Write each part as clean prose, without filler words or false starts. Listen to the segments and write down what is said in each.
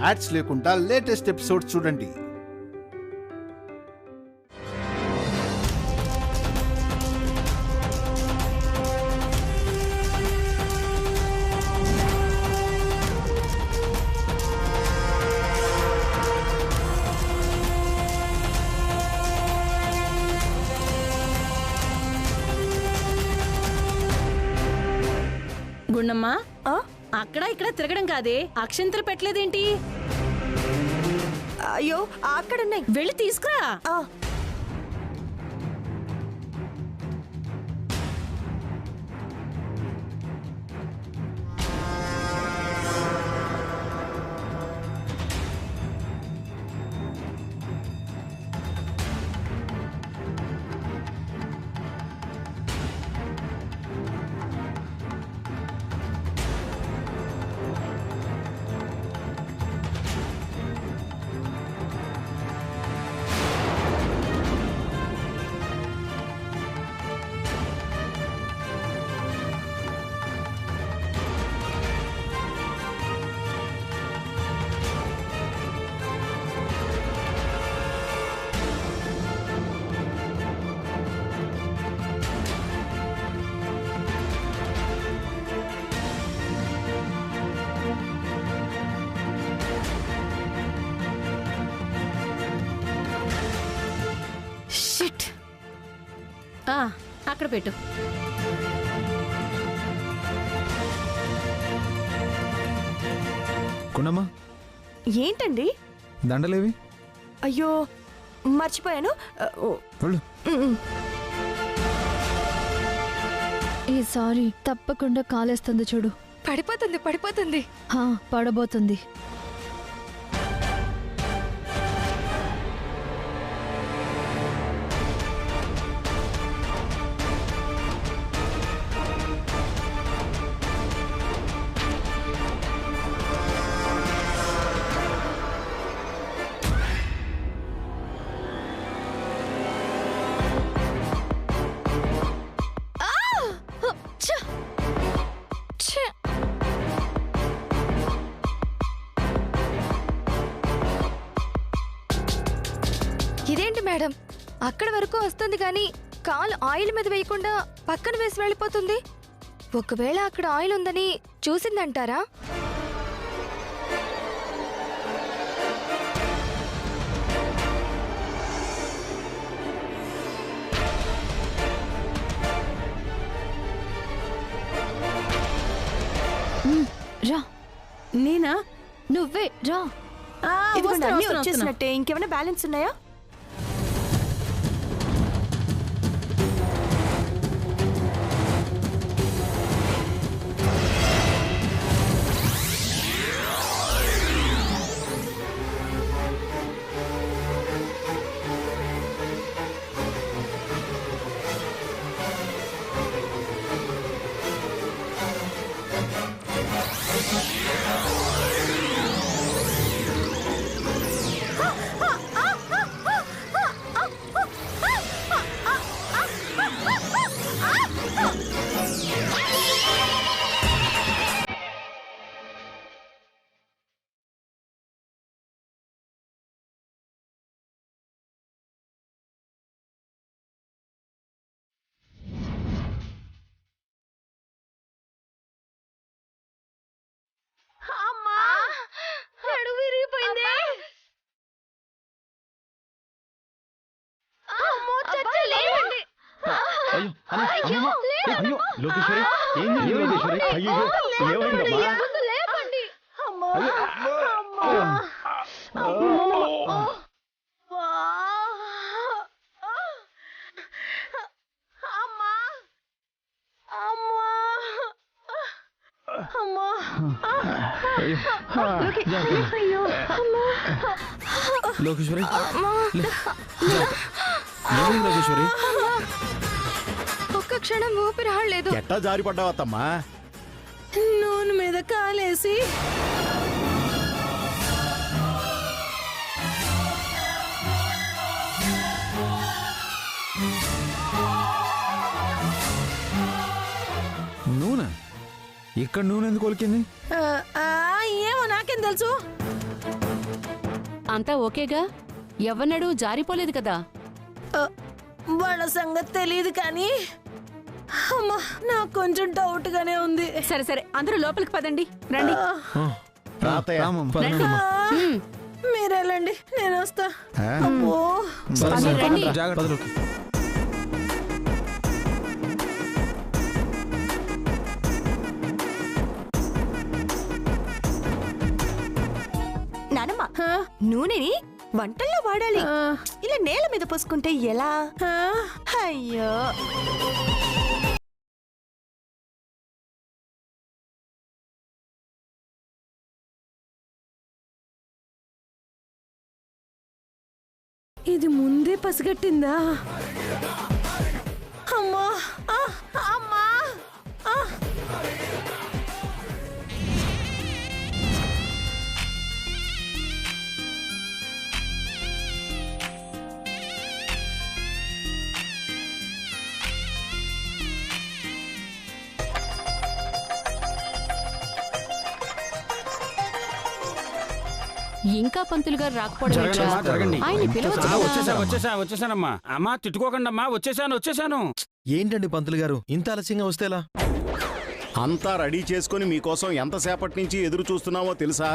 Ads లేకుండా latest episodes చూడండి. గుండమ్మా, అక్కడ ఇక్కడ తిరగడం కాదే, అక్షంతలు పెట్టలేదేంటి? అయ్యో అక్కడున్నాయి, వెళ్ళి తీసుకురా. అక్కడ పెట్టు. గుండమ్మా, ఏంటండి దండలేవి? అయ్యో మర్చిపోయాను. ఈసారి తప్పకుండా కాలేస్తుంది చూడు. పడిపోతుంది పడిపోతుంది. పడబోతుంది. ఇదేంటి మేడం, అక్కడ వరకు వస్తుంది కానీ కాలు ఆయిల్ మీద వేయకుండా పక్కన వేసి వెళ్ళిపోతుంది. ఒకవేళ అక్కడ ఆయిల్ ఉందని చూసిందంటారా? రా. నేనా? నువ్వే రా. వచ్చేసినట్టే. ఇంకేమైనా బ్యాలెన్స్ ఉన్నాయా? లోకేశ్వరి, ఏమైందమ్మా? లోకేశ్వరి, లోకేశ్వరి, ఒక్క క్షణం ఊపిరి ఆడలేదు. ఎట్టా జారిపడ్డావత్తమ్మా? నూనె మీద కాలేసి నూనె? ఇక్కడ నూనె ఎందుకు కొలికింది? ఏమో నాకేం తెలుసు. అంతా ఓకేగా? ఎవ్వనడు జారిపోలేదు కదా? వాళ్ళ సంగతి తెలియదు కానీ అమ్మా నాకు కొంచెం డౌట్ గానే ఉంది. సరే సరే, అందరూ లోపలికి పదండి, రండి. రాతయ్య. పదండమ్మా. మీరెళ్ళండి, నేను వస్తా. ఆ? అబ్బో. మీరు రండి. జాగ్రత్త. నానమ్మ, హా? నూనెని వంటల్లో వాడాలి. ఆ, ఇలా నేల మీద పోసుకుంటే ఎలా? ఆ, అయ్యో, ఇది ముందే పసిగట్టిందా? అమ్మా, ఆ, అమ్మా, ఆ. ఇంకా పంతులు గారు రాకపోవడం జరగండి, ఏంట్రా? జరగండి. ఆయన్ని పిలవచ్చు కదా. వచ్చేసానమ్మా. అమ్మా తిట్టుకోకండమ్మా, వచ్చేసాను. ఏంటండి పంతులు గారు ఇంత ఆలస్యంగా వస్తే ఎలా? అంతా రెడీ చేసుకుని మీకోసం ఎంతసేపటి నుంచి ఎదురు చూస్తున్నామో తెలుసా?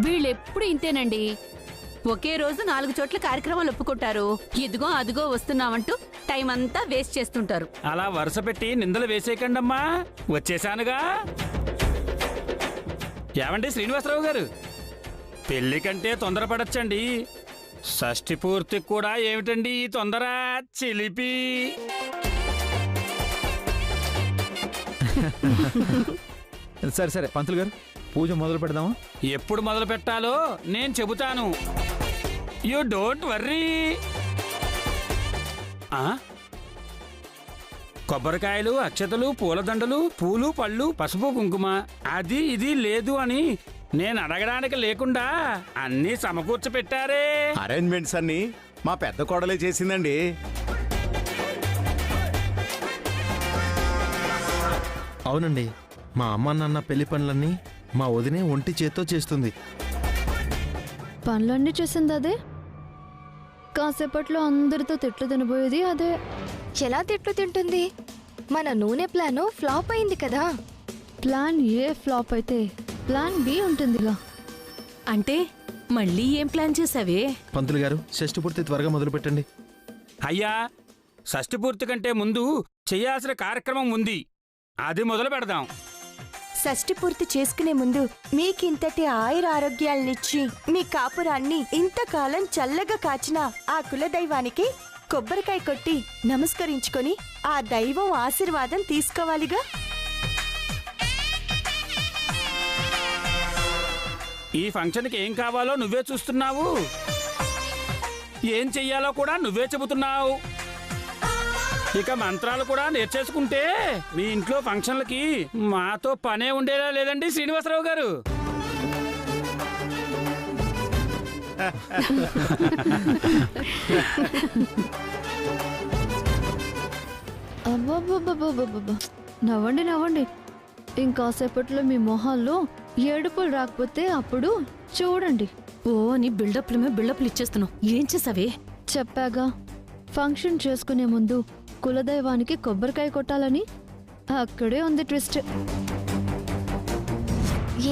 వీళ్ళెప్పుడు ఇంతేనండి. ఒకే రోజు 4 చోట్ల కార్యక్రమాలు ఒప్పుకుంటారు. ఇదిగో అదిగో వస్తున్నామంటూ టైం అంతా వేస్ట్ చేస్తుంటారు. అలా వరుస పెట్టి నిందలు వేసేయకండమ్మా, వచ్చేసానుగా. ఏమండి శ్రీనివాసరావు గారు, పెళ్లి కంటే తొందరపడచ్చండి. షష్ఠి పూర్తికి కూడా ఏమిటండి ఈ తొందర, చిలిపి. సరే సరే పంతులు గారు, పూజ మొదలు పెడదామా? ఎప్పుడు మొదలు పెట్టాలో నేను చెబుతాను. You don't worry. కొబ్బరికాయలు, అక్షతలు, పూలదండలు, పూలు, పళ్ళు, పసుపు, కుంకుమ, అది ఇది లేదు అని నేను అడగడానికి లేకుండా అన్నీ సమకూర్చి పెట్టారే. అరేంజ్మెంట్స్ అన్ని మా పెద్ద కోడలే చేసిందండి. అవునండి, మా అమ్మ నాన్న పెళ్లి పనులన్నీ మా వదినే ఒంటి చేత్తో చేస్తుంది. పనులన్నీ చేసింది అదే, కాసేపట్లో అందరితో తిట్లు తినబోయేది అదే. ఎలా తిట్లు తింటుంది? మన నూనె ప్లాన్ ఫ్లాప్ అయింది కదా. ప్లాన్ ఏ ఫ్లాప్ అయితే ప్లాన్ బి ఉంటుందిగా. అంటే మళ్ళీ ఏం ప్లాన్ చేసావే? పంతులు గారు షష్ఠి పూర్తి త్వరగా మొదలు పెట్టండి. అయ్యా, షష్ఠి పూర్తి కంటే ముందు చేయాల్సిన కార్యక్రమం ఉంది, అది మొదలు పెడదాం. షష్ఠి పూర్తి చేసుకునే ముందు మీకింతటి ఆయుర ఆరోగ్యాలనిచ్చి మీ కాపురాన్ని ఇంతకాలం చల్లగా కాచిన ఆ కులదైవానికి కొబ్బరికాయ కొట్టి నమస్కరించుకొని ఆ దైవం ఆశీర్వాదం తీసుకోవాలిగా. ఈ ఫంక్షన్కి ఏం కావాలో నువ్వే చూస్తున్నావు, ఏం చెయ్యాలో కూడా నువ్వే చెబుతున్నావు. ఇక మంత్రాలు కూడా నేర్చేసుకుంటే మీ ఇంట్లో ఫంక్షన్లకి మాతో పనే ఉండేలా లేదండి శ్రీనివాసరావు గారు. అబ్బబ్బబ్బబ్బబ్బబ్బ. నవ్వండి నవ్వండి, ఇంకాసేపట్లో మీ మొహాల్లో ఏడుపులు రాకపోతే అప్పుడు చూడండి. ఓ నీ బిల్డప్ల మీద బిల్డప్లు ఇచ్చేస్తున్నావు. ఏం చేసావే? చెప్పాగా, ఫంక్షన్ చేసుకునే ముందు కులదైవానికి కొబ్బరికాయ కొట్టాలని. అక్కడే ఉంది ట్విస్ట్.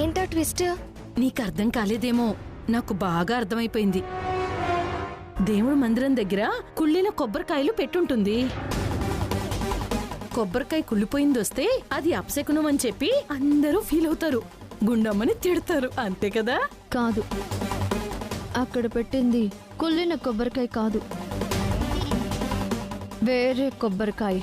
ఏంటా ట్విస్ట్? నీకు అర్థం కాలేదేమో, నాకు బాగా అర్థమైపోయింది. దేవుడు మందిరం దగ్గర కుళ్ళిన కొబ్బరికాయలు పెట్టుంటుంది. కొబ్బరికాయ కుళ్ళిపోయింది వస్తే అది అపశకునం అని చెప్పి అందరూ ఫీల్ అవుతారు, గుండమ్మని తిడతారు, అంతే కదా? కాదు, అక్కడ పెట్టింది కుళ్ళిన కొబ్బరికాయ కాదు, వేరే కొబ్బరికాయ.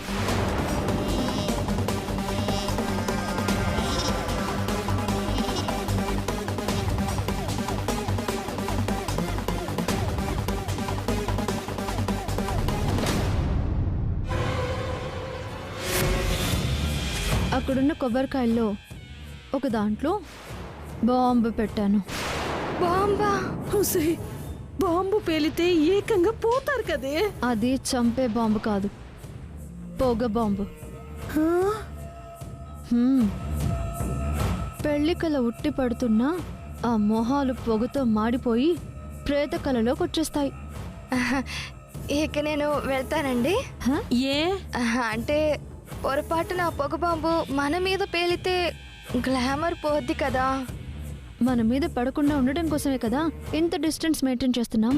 అక్కడున్న కొబ్బరికాయల్లో ఒక దాంట్లో బాంబు పెట్టాను. బాంబా? హుసే, బాంబు పేలితే ఏకంగా పోతారు కదే. అది చంపే బాంబు కాదు, పొగ బాంబు. పెళ్లికల ఉట్టి పడుతున్నా ఆ మొహాలు పొగతో మాడిపోయి ప్రేత కలలోకి వచ్చేస్తాయి. ఇక నేను వెళ్తానండి. ఏ అంటే పొరపాటున ఆ పొగబాంబు మన మీద పేలితే గ్లామర్ పోద్ది కదా. మన మీద పడకుండా ఉండడం కోసమే కదా ఇంత డిస్టెన్స్ మెయింటైన్ చేస్తున్నాం.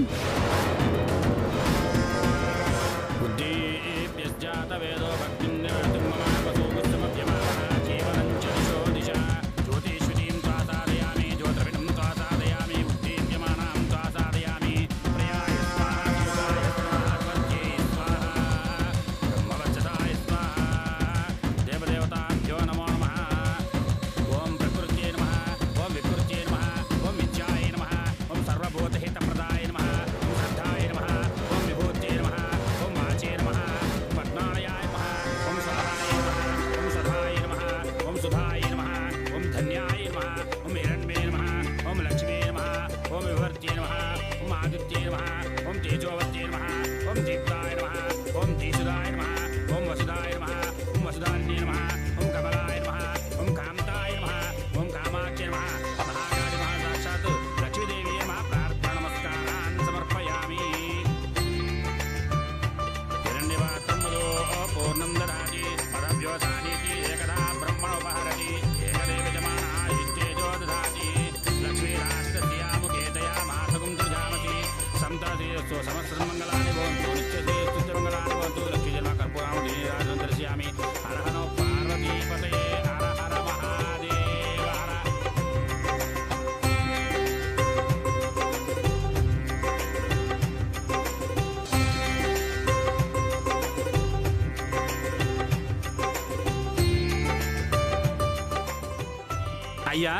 అయ్యా,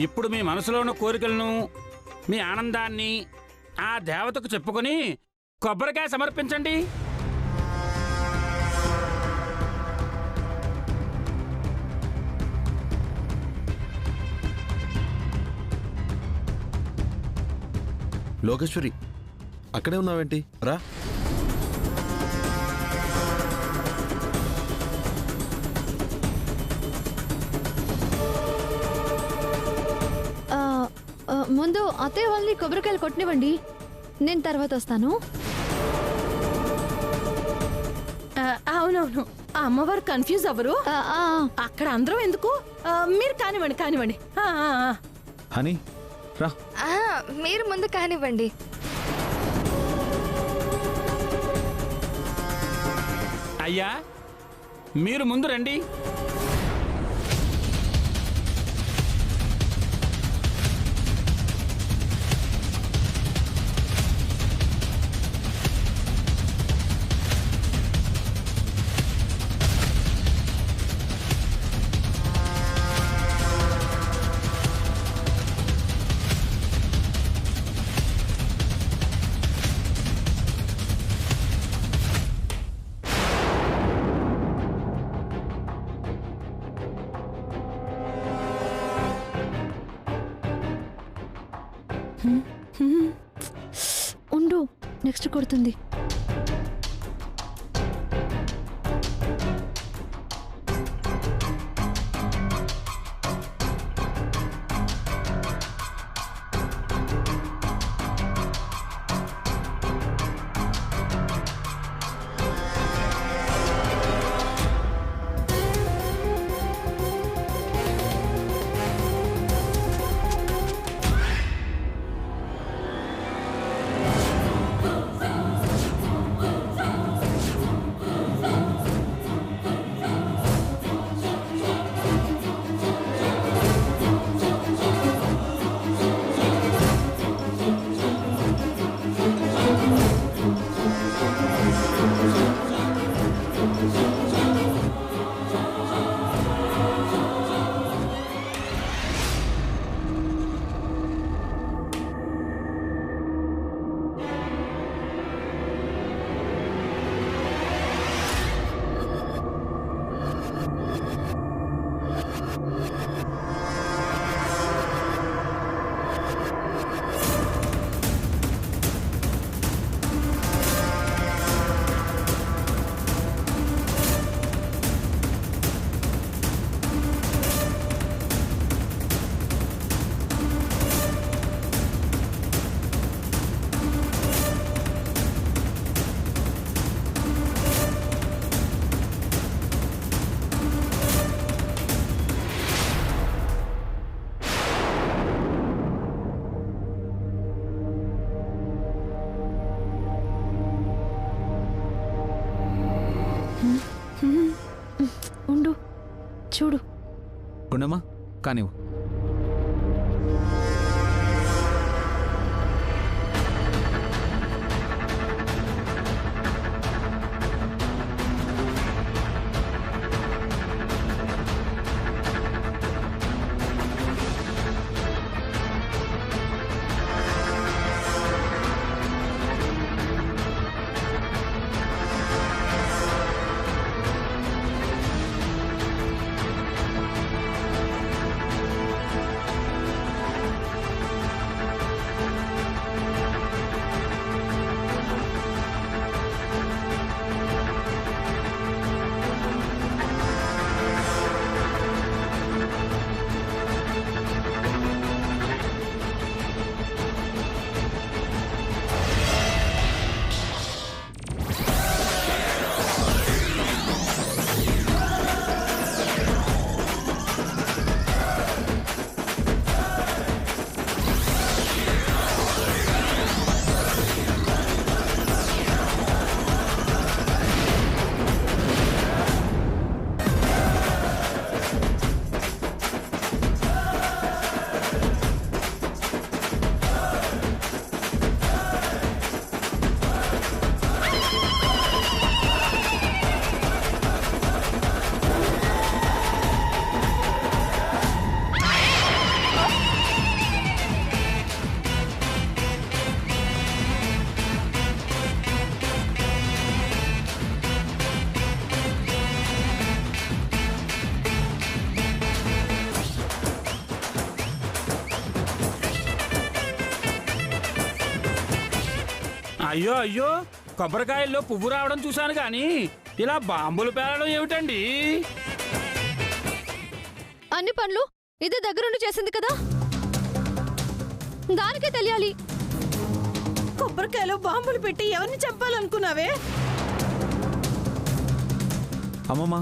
ఇప్పుడు మీ మనసులో ఉన్న కోరికలను, మీ ఆనందాన్ని ఆ దేవతకు చెప్పుకొని కొబ్బరికాయ సమర్పించండి. లోకేశ్వరి, అక్కడే ఉన్నావేంటి? రా. ముందు అత్తయ్య వాళ్ళని కొబ్బరికాయలు కొట్టనివ్వండి, నేను తర్వాత వస్తాను. అవునవును, ఆ అమ్మవారు కన్ఫ్యూజ్ అవ్వరు. అక్కడ అందరం ఎందుకు, మీరు కానివ్వండి కానివ్వండి. హనీ రా. మీరు ముందు కానివ్వండి. అయ్యా, మీరు ముందు రండి. ఉండు, నెక్స్ట్ కొడుతుంది. చూడు. గుండమ్మా కానివ్వు. అయ్యో అయ్యో, కొబ్బరికాయల్లో పువ్వు రావడం చూశాను కానీ ఇలా బాంబులు పేలడం ఏమిటండి? అన్ని పనులు ఇదే దగ్గరుండి చేసింది కదా, దానికే తెలియాలి. కొబ్బరికాయలో బాంబులు పెట్టి ఎవరిని చంపాలనుకున్నావే? అమ్మమ్మ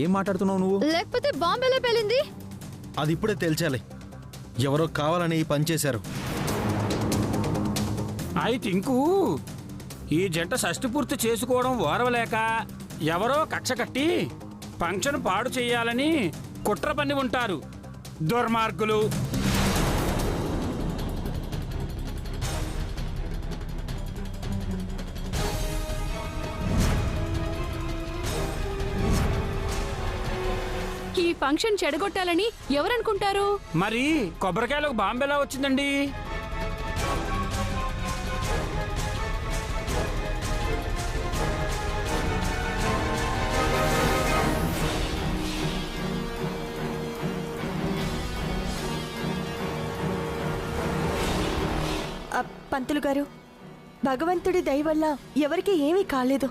ఏం మాట్లాడుతున్నావు నువ్వు? లేకపోతే బాంబు ఎలా పేలింది? అది ఇప్పుడే తేల్చాలి. ఎవరో కావాలని ఈ పని చేశారు. ఐ థింకు ఈ జంట షష్టి పూర్తి చేసుకోవడం ఓరవలేక ఎవరో కక్ష కట్టి ఫంక్షన్ పాడు చేయాలని కుట్ర పన్ని ఉంటారు దుర్మార్గులు. ఈ ఫంక్షన్ చెడగొట్టాలని ఎవరనుకుంటారు? మరి కొబ్బరికాయలకు బాంబు ఎలా వచ్చిందండి? పంతులు గారు, భగవంతుడి దయ వల్ల ఎవరికి ఏమీ కాలేదు.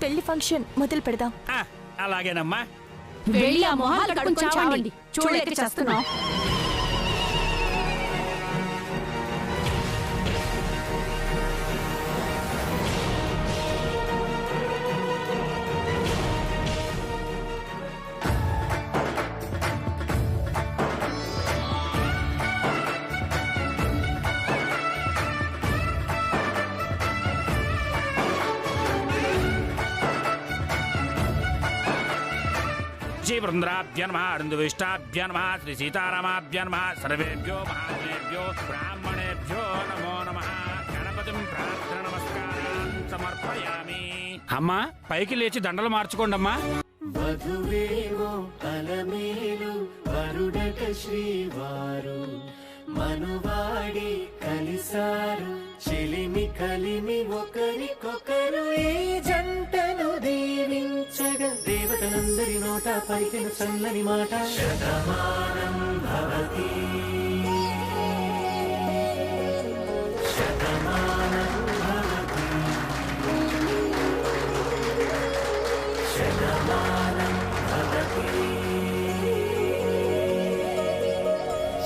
పెళ్లి ఫంక్షన్ మొదలు పెడదాం. అలాగేనమ్మా. వెళ్ళి ఆ మొహాలు కడుక్కొని చావండి. చూడలేక చేస్తున్నాం. శ్రీ బృంద్రాభ్య నమః, అరుంధవిష్టాభ్య నమః, శ్రీ సీతారామాభ్య నమః, సర్వేభ్యో మహాత్మేభ్యో బ్రాహ్మణేభ్యో నమో నమః. గణపతిం ప్రార్థన నమస్కారం సమర్పయామి. అమ్మా పైకి లేచి దండలు మార్చుకోండమ్మా. వధువేవో అలమేలు వరుడట శ్రీవారు మనువాడి కలిసారు చెలిమి కలిమి ఒకరికొకరు ఈ జంటను దీవించగా దేవతలందరి నోట పలికిన చల్లని మాట శతమానం భవతి శతమానం భవతి శతమానం భవతి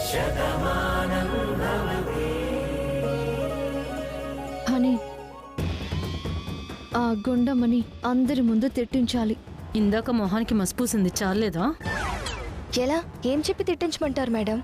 శతమానం భవతి. అని ఆ గుండమ్మని అందరి ముందు తిట్టించాలి. ఇందాక మొహానికి మసిపూసింది చాలేదా? ఎలా ఏం చెప్పి తిట్టించమంటారు మేడం?